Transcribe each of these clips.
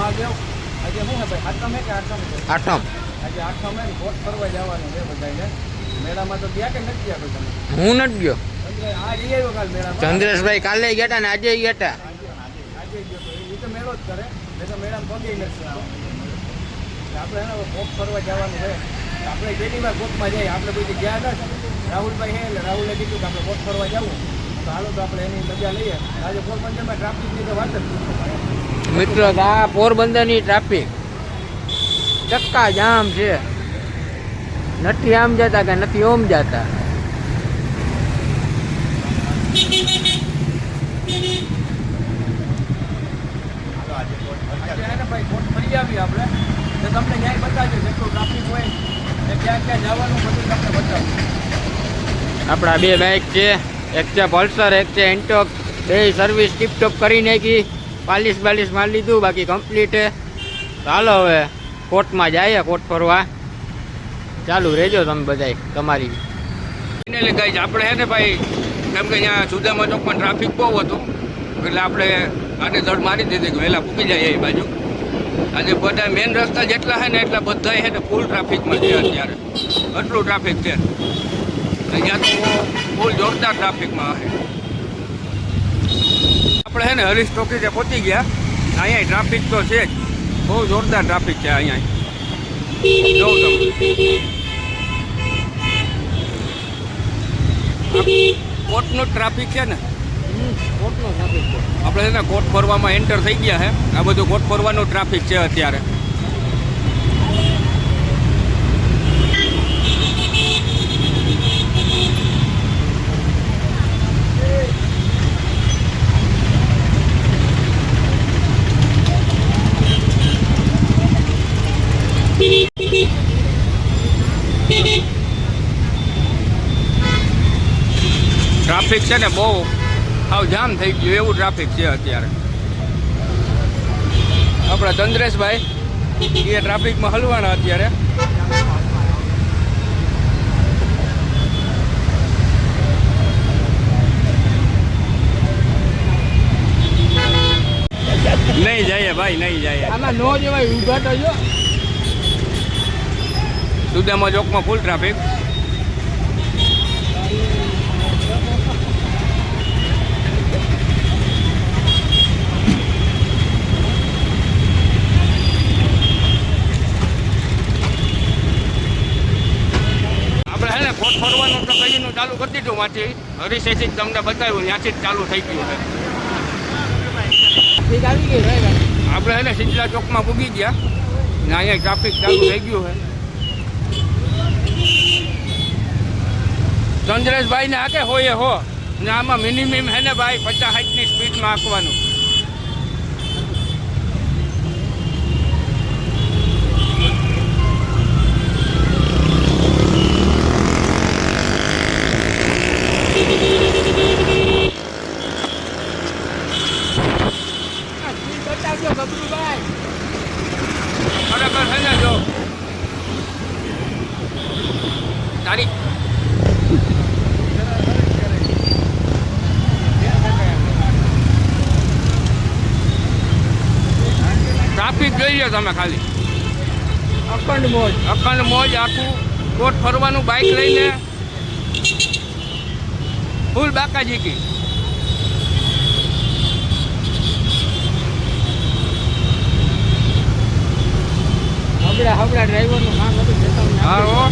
મહાદેવ આજે શું હે ભાઈ આઠમ હે કે આઠમ છે? આઠમ. આજે આઠમ હે કોટ ફરવા જવાનું છે બધાને. મેળામાં તો ગયા કે નથી ગયા કોઈ તમે? હું નથી ગયો. આ જઈ આવ્યો કાલ મેળામાં. ચંદ્રેશભાઈ કાલે ગયા હતા ને આજે ગયા હતા. આજે ગયો તો એ તો મેળો જ કરે. મેં તો મેળામાં પગે નથી. આપણે એને કોટ ફરવા જવાનું છે. આપણે કેટલી વાર કોટમાં જઈએ. આપણે કોઈ ગયા નથી. રાહુલભાઈ હે એટલે રાહુલે કીધું કે આપણે કોટ ફરવા જવું. તો હાલો તો આપણે એની મજા લઈએ. આજે પોરબંદરમાં ટ્રાફિકની તો વાત જ પૂછો. મિત્રો આ પોરબંદરની ટ્રાફિક ચક્કા જામ છે. નથી આમ જતા કે નથી ઓમ જતા. ભાઈ કોટ ફરી આવીએ આપણે તો તમને ન્યાય બતાવજો જેટલું ટ્રાફિક હોય ને ક્યાં ક્યાં જવાનું બધું તમને બતાવું. આપણા બે બાઇક છે, એક છે પલ્સર, એક છે એન્ટોક. બે સર્વિસ ટીપટોપ કરી નાખી, પાલિશ બાલિશ મારી લીધું, બાકી કમ્પ્લીટ છે. ચાલો હવે કોર્ટમાં જઈએ, કોર્ટ ફરવા. ચાલુ રહેજો તમે બધા તમારી. ફાઇનલી ગાઈસ આપણે હે ને ભાઈ કેમ કે અહીંયા સુદામા ચોકમાં ટ્રાફિક બહુ હતું એટલે આપણે આને દળ મારી દીધી કે વહેલા પૂકી જાય એ બાજુ. આજે બધા મેઇન રસ્તા જેટલા છે ને એટલા બધા છે ને ફૂલ ટ્રાફિકમાં છે અત્યારે. એટલું ટ્રાફિક છે અહીંયા તો ફૂલ જોરદાર ટ્રાફિકમાં છે. આપણે છે ને હરીશ ટોકીઝે પહોંચી ગયા. અહીંયા ટ્રાફિક તો છે જ, બહુ જોરદાર ટ્રાફિક છે અહીંયા. જોઉં તમે કોર્ટનો ટ્રાફિક છે ને, કોર્ટનો ટ્રાફિક છે. આપણે છે ને કોર્ટ ફરવામાં એન્ટર થઈ ગયા છે. આ બધું કોર્ટ ફરવાનો ટ્રાફિક છે અત્યારે. ટ્રાફિક છે ને બહુ હાવ જામ થઈ ગયું એવું ટ્રાફિક છે અત્યારે. આપણા ચંદ્રેશભાઈ એ ટ્રાફિકમાં હલવાના અત્યારે. નહીં જાય ભાઈ, નહીં જાય. આમાં નો જવાય, ઊભા તો જો. સુદામા ચોકમાં ફૂલ ટ્રાફિક. કોટ ફરવાનું તો કહીનું ચાલુ કરી દીધું માંથી હરીશેથી જ તમને બતાવ્યું, ત્યાંથી જ ચાલુ થઈ ગયું છે. ઠીક આવી ગઈ ભાઈ. આપણે એને સિંચલા ચોકમાં પૂગી ગયા ને અહીંયા ટ્રાફિક ચાલુ થઈ ગયું છે. ચંદ્રેશભાઈ ને આકે હોય હો ને આમાં મિનિમમ હે ને ભાઈ 50-60ની સ્પીડમાં આંકવાનું. ખરેખર છે ને જો તારી ટ્રાફિક જોઈ લો તમે ખાલી. અખંડ મોજ, અખંડ મોજ. આખું કોટ ફરવાનું બાઇક લઈને ફૂલ બાકાજી કી. હબડા ડ્રાઈવરનું કામ હતું. હા હો.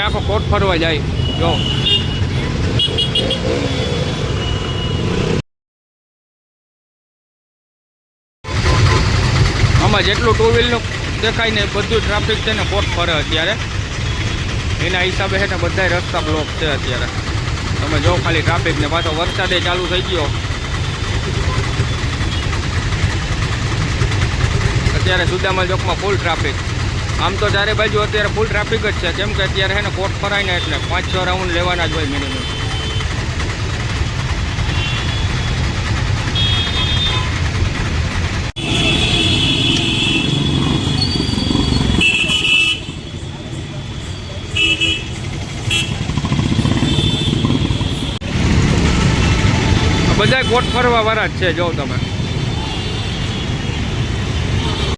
આખો કોટ ફરવા જાય જો. આમાં જેટલું ટુ વ્હીલનું દેખાય ને બધું ટ્રાફિક છે ને કોટ ફરે અત્યારે. એના હિસાબે છે ને બધા રસ્તા બ્લોક છે અત્યારે. તમે જો ખાલી ટ્રાફિક ને પાછો વરસાદે ચાલુ થઈ ગયો. અત્યારે સુદામા ચોકમાં ફૂલ ટ્રાફિક. આમ તો ચારે બાજુ અત્યારે ફૂલ ટ્રાફિક જ છે, કેમ કે અત્યારે છે ને કોટ ફરાય ને એટલે 5-6 રાઉન્ડ લેવાના જ હોય મિનિમમ. બધા કોટ ફરવા વાળા જ છે જો તમે